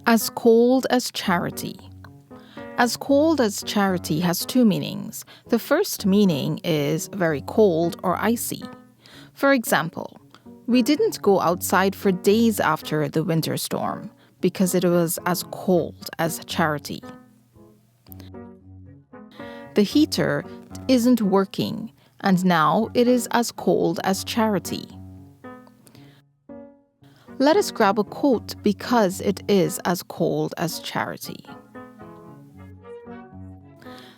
As cold as charity. As cold as charity has two meanings. The first meaning is very cold or icy. For example, we didn't go outside for days after the winter storm because it was as cold as charity. The heater isn't working, and now it is as cold as charity. Let us grab a coat because it is as cold as charity.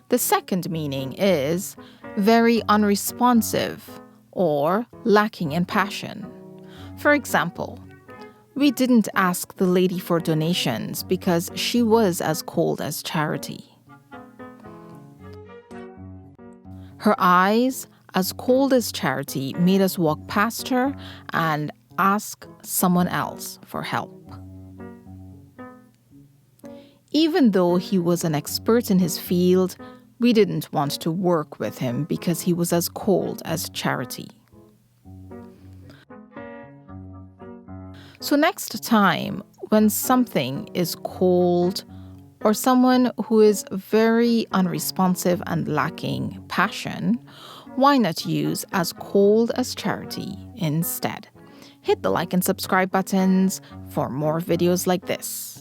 The second meaning is very unresponsive or lacking in passion. For example, we didn't ask the lady for donations because she was as cold as charity. Her eyes, as cold as charity, made us walk past her and ask someone else for help. Even though he was an expert in his field, we didn't want to work with him because he was as cold as charity. So next time, when something is cold or someone who is very unresponsive and lacking passion, why not use as cold as charity instead? Hit the like and subscribe buttons for more videos like this.